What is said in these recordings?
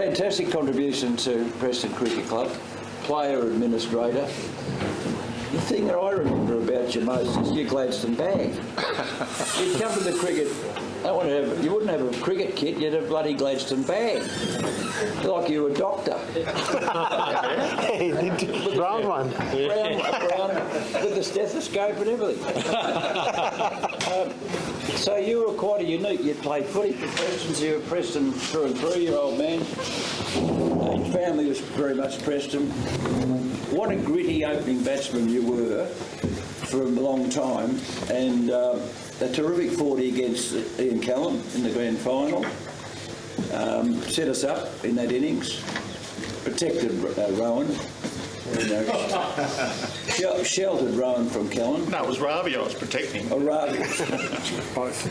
fantastic contribution to Preston Cricket Club, player, administrator. The thing that I remember about you most is your Gladstone bag. You'd come to the cricket, you wouldn't have a cricket kit, you'd have a bloody Gladstone bag. Like you were a doctor. Brown one. Brown, with the stethoscope and everything. So you were quite a unique. You played footy for Preston, so you were Preston through and through, your old man. Your family was very much Preston. What a gritty opening batsman you were for a long time, and a terrific 40 against Ian Callum in the grand final. Set us up in that innings, protected Rohan, sheltered Rohan from Callum. No, it was Ravi I was protecting. Oh, Ravi. Both.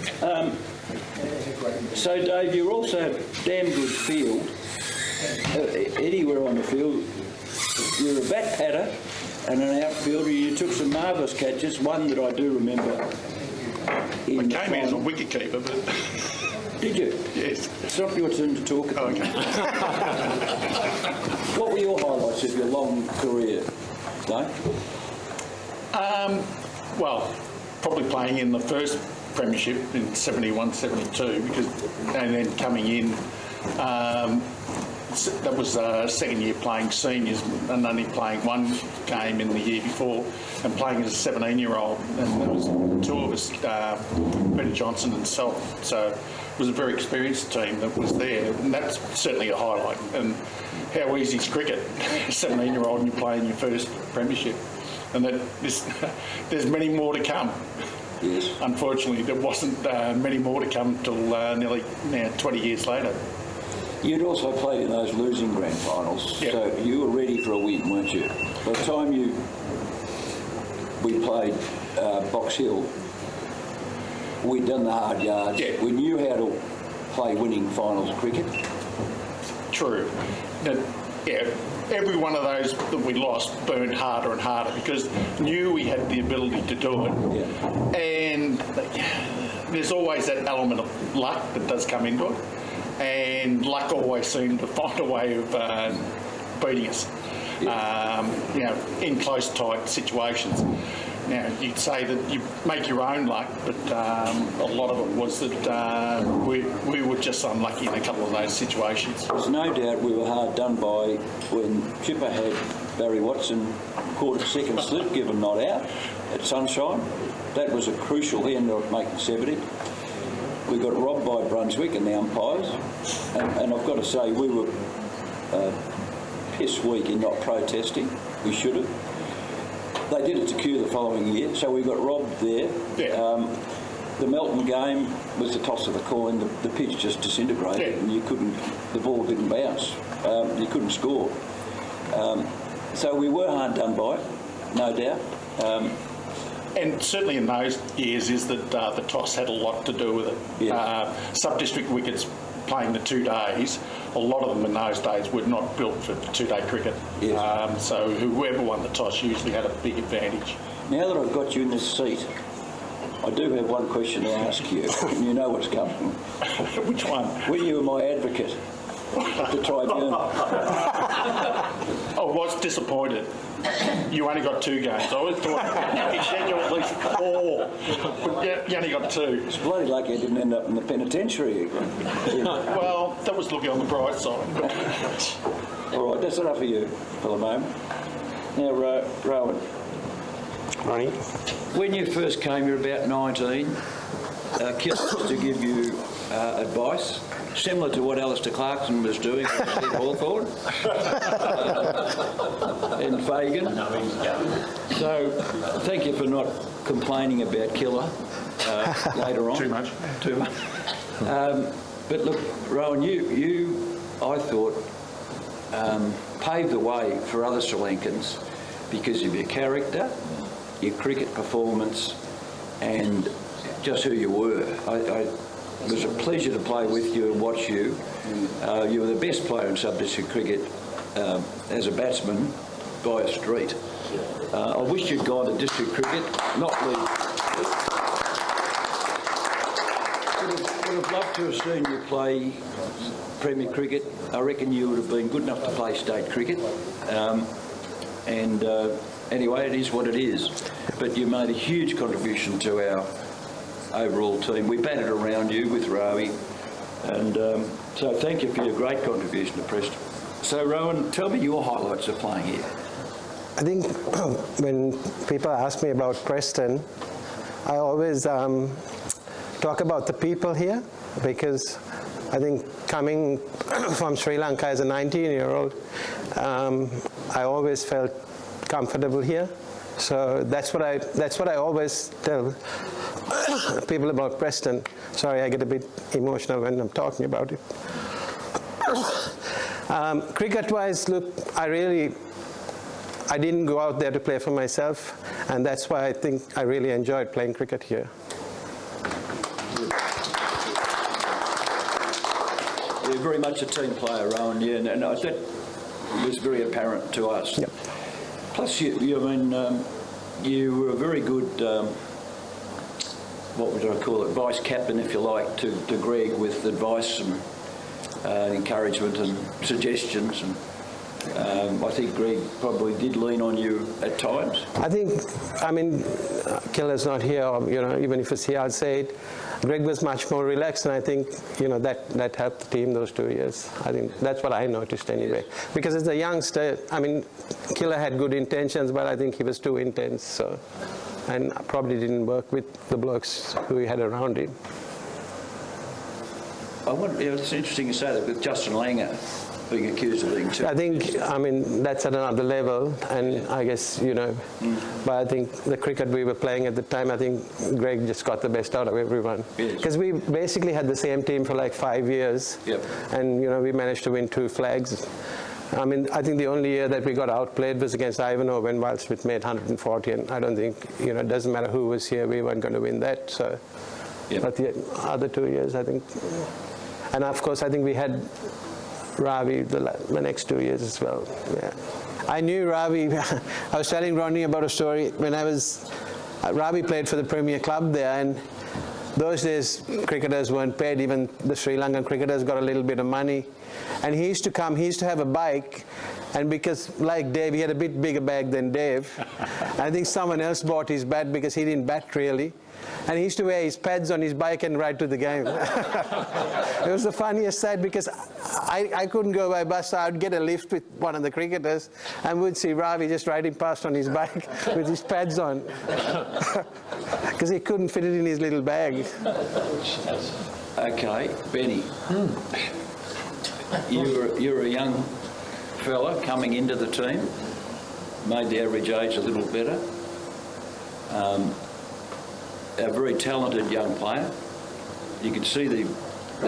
So, Dave, you also have damn good field. Anywhere on the field, you're a bat patter and an outfielder. You took some marvellous catches, one that I do remember. I came in as a wicket keeper, but... Did you? Yes. It's not your turn to talk. Oh, okay. What were your highlights of your long career, Dave? Well, probably playing in the first premiership in 71-72, and then coming in, that was second year playing seniors and only playing one game in the year before, and playing as a 17-year-old, and there was two of us, Peter Johnson and self, so it was a very experienced team that was there, and that's certainly a highlight. And how easy is cricket? A 17-year-old and you're playing your first premiership, and there's many more to come. Yes. Unfortunately, there wasn't many more to come till nearly now 20 years later. You'd also played in those losing grand finals, Yep. so you were ready for a win, weren't you? By the time we played Box Hill, we'd done the hard yards. Yeah. We knew how to play winning finals cricket. True. Every one of those that we lost burned harder and harder because knew we had the ability to do it. Yeah. And there's always that element of luck that does come into it. And luck always seemed to find a way of beating us, in close, tight situations. Now, you'd say that you make your own luck, but a lot of it was that we were just unlucky in a couple of those situations. There's no doubt we were hard done by when Chipper had Barry Watson caught a second slip, given not out at Sunshine. That was a crucial, he ended up making 70. We got robbed by Brunswick and the umpires, and I've got to say we were piss weak in not protesting. We should have. They did it to Kew the following year, so we got robbed there. Yeah. The Melton game was the toss of the coin. The pitch just disintegrated, and the ball didn't bounce. You couldn't score. So we were hard done by, no doubt. And certainly in those years is that the toss had a lot to do with it. Yeah. Sub-district wickets playing the 2 days, a lot of them in those days were not built for 2-day cricket. Yes. So whoever won the toss usually had a big advantage. Now that I've got you in this seat, I do have one question to ask you, and you know what's coming. Which one? When you were my advocate at the tribunal. I was disappointed. You only got 2 games. I always thought you scheduled at least 4, but you only got 2. It's bloody lucky I didn't end up in the penitentiary. Well, that was looking on the bright side. All right, that's enough of you for the moment. Now, Rohan. Ronnie? When you first came, you were about 19. Kit was to give you advice, similar to what Alistair Clarkson was doing at Hawthorn and Fagan. So thank you for not complaining about Killer later on. Too much. But look, Rohan, you I thought, paved the way for other Sri Lankans because of your character, your cricket performance, and just who you were. It was a pleasure to play with you and watch you. You were the best player in sub-district cricket as a batsman by a street. I wish you'd gone to district cricket, not league. would have loved to have seen you play Premier Cricket. I reckon you would have been good enough to play state cricket. Anyway, it is what it is. But you made a huge contribution to our overall team. We batted around you with Ravi. And so thank you for your great contribution to Preston. So, Rohan, tell me your highlights of playing here. I think when people ask me about Preston, I always talk about the people here, because I think coming from Sri Lanka as a 19-year-old, I always felt comfortable here. So that's what I always tell people about Preston. Sorry, I get a bit emotional when I'm talking about it. Cricket-wise, look, I didn't go out there to play for myself, and that's why I think I really enjoyed playing cricket here. You're very much a team player, Rohan, yeah, and that was very apparent to us. Yep. Plus, you were a very good, what would I call it, vice captain, if you like, to Greg, with advice and encouragement and suggestions. And I think Greg probably did lean on you at times. I mean, Killer's not here, even if it's here, I'll say it. Greg was much more relaxed, and I think, that helped the team those 2 years. I think that's what I noticed anyway. Yes. Because as a youngster, I mean, Killer had good intentions, but I think he was too intense, so, and probably didn't work with the blokes who he had around him. It's interesting you say that with Justin Langer being accused of being too. I think, that's at another level, and I guess, but I think the cricket we were playing at the time, I think Greg just got the best out of everyone. Because we basically had the same team for like 5 years, yep. And, we managed to win 2 flags. I think the only year that we got outplayed was against Ivanhoe when Wildsmith made 140, and I don't think, it doesn't matter who was here, we weren't going to win that. So, yep. But the other 2 years, I think, and of course, I think we had Ravi the next 2 years as well. Yeah. I knew Ravi. I was telling Ronnie about a story when Ravi played for the Premier Club there, and those days cricketers weren't paid. Even the Sri Lankan cricketers got a little bit of money. And he used to have a bike, and because, like Dave, he had a bit bigger bag than Dave. I think someone else bought his bat because he didn't bat really. And he used to wear his pads on his bike and ride to the game. It was the funniest sight because I couldn't go by bus, so I would get a lift with one of the cricketers and we'd see Ravi just riding past on his bike with his pads on. Because he couldn't fit it in his little bag. Okay, Benny. You're a young fella coming into the team, made the average age a little better. A very talented young player. You could see the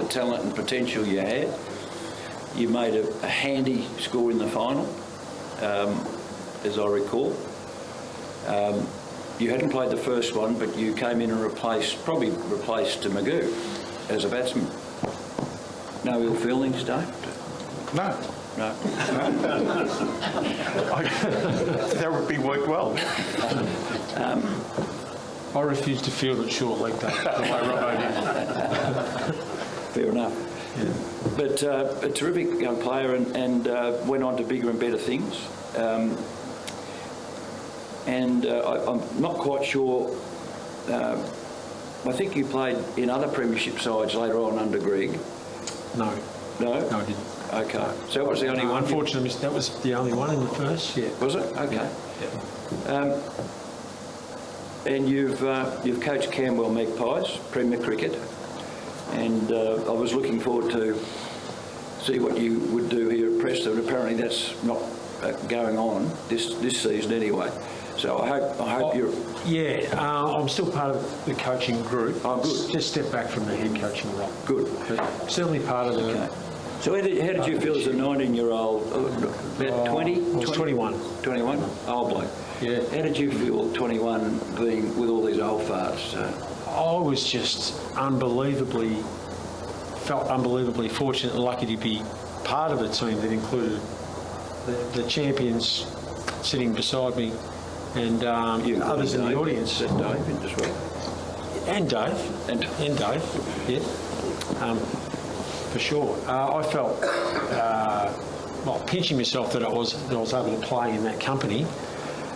talent and potential you had. You made a handy score in the final, as I recall. You hadn't played the first one, but you came in and probably replaced Magoo as a batsman. No ill feelings, Dave? No. No. That would be worked well. I refuse to field it short leg day, the way Robbo did. Fair enough. Yeah. But a terrific young player and went on to bigger and better things. I'm not quite sure. I think you played in other premiership sides later on under Greg. No. No? No, I didn't. Okay. So that was the only one? Unfortunately, that was the only one in the first, yeah. Was it? Okay. Yeah. And you've coached Camberwell Magpies, Premier Cricket, and I was looking forward to see what you would do here at Preston. Apparently that's not going on this season anyway. So I hope you're... Yeah, I'm still part of the coaching group. Oh, good. Just step back from the head coaching role. Good. But certainly part of the... Okay. So how did you feel as a 19-year-old, about 20? I was 21. 21? Old bloke. Yeah. How did you feel, 21, being with all these old farts? I was just unbelievably fortunate and lucky to be part of a team that included the champions sitting beside me and others in the audience. And Dave as well. And Dave. And Dave, yeah. for sure. I felt, pinching myself that I was able to play in that company.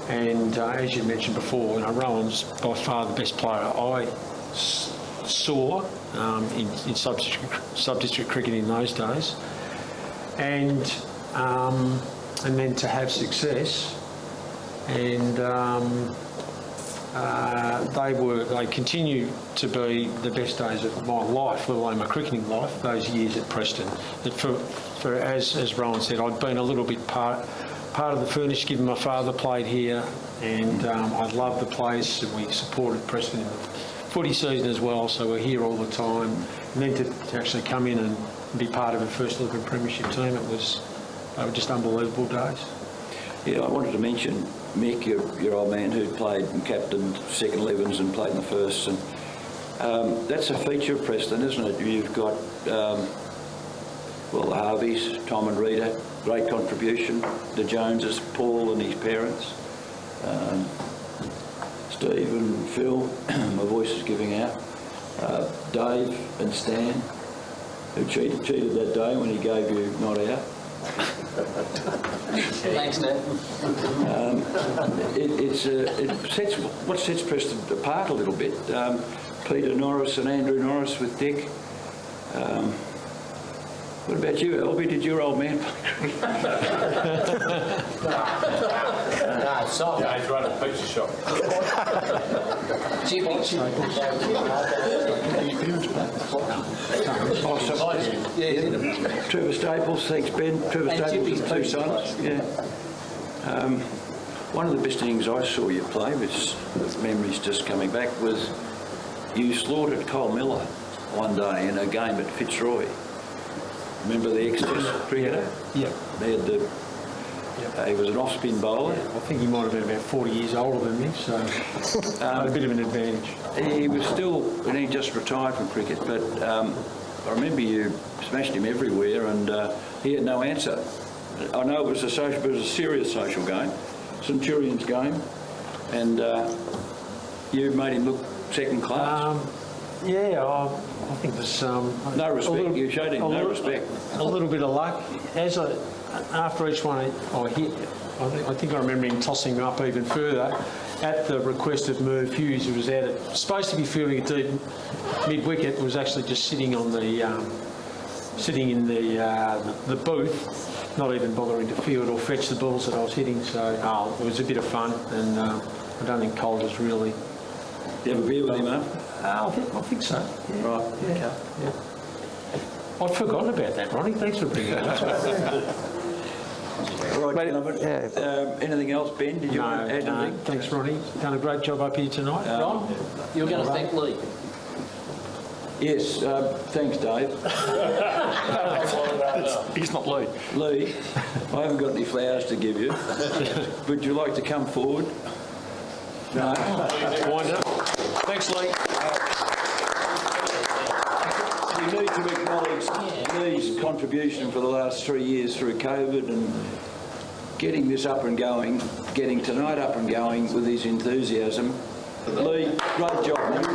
And as you mentioned before, Rohan's by far the best player I saw in sub-district cricket in those days. And then to have success, and they continue to be the best days of my life, let alone my cricketing life, those years at Preston. That as Rohan said, I'd been a little bit part of the furnish, given my father played here, and I loved the place, and we supported Preston in the footy season as well, so we're here all the time. And then to actually come in and be part of a first look at premiership team, they were just unbelievable days. Yeah, I wanted to mention Mick, your old man, who played and captained second 11s and played in the firsts, and that's a feature of Preston, isn't it? You've got the Harveys, Tom and Rita, great contribution. The Joneses, Paul and his parents, Steve and Phil, my voice is giving out, Dave and Stan, who cheated that day when he gave you not out. Thanks, Dad. What sets Preston apart a little bit. Peter Norris and Andrew Norris with Dick. What about you, Albie? Did your old man play cricket? No, sorry. Yeah, he's running a pizza shop. Trevor Staples, thanks Ben. Trevor Staples and two sons. Yeah. One of the best innings I saw you play, which the memories just coming back, was you slaughtered Cole Miller one day in a game at Fitzroy. Remember the ex-Test cricketer? Yeah. They had he was an off-spin bowler. I think he might have been about 40 years older than me, so a bit of an advantage. He was still, and he just retired from cricket, but I remember you smashed him everywhere, and he had no answer. I know it was a serious social game, Centurion's game, and you made him look second class. I think there's no respect. You showed him no respect. A little bit of luck. After each one I hit, I think I remember him tossing up even further at the request of Merv Hughes, who was supposed to be fielding a deep mid-wicket, was actually just sitting on the the booth, not even bothering to field or fetch the balls that I was hitting. So it was a bit of fun, and I don't think Cole was really. You have a beer with him, huh? I think so. Yeah. Right. Yeah. I'd forgotten about that, Ronnie. Thanks for bringing it up. All right, anything else, Ben? Did you want to add anything? Thanks, Ronnie. Done a great job up here tonight. Ron, you were going to thank Lee. Yes, thanks, Dave. He's not Lee. Lee, I haven't got any flowers to give you. Would you like to come forward? No. Wind up. Thanks, Lee. We need to acknowledge Lee's contribution for the last 3 years through COVID and getting this up and going, getting tonight up and going with his enthusiasm. Lee, great job, mate.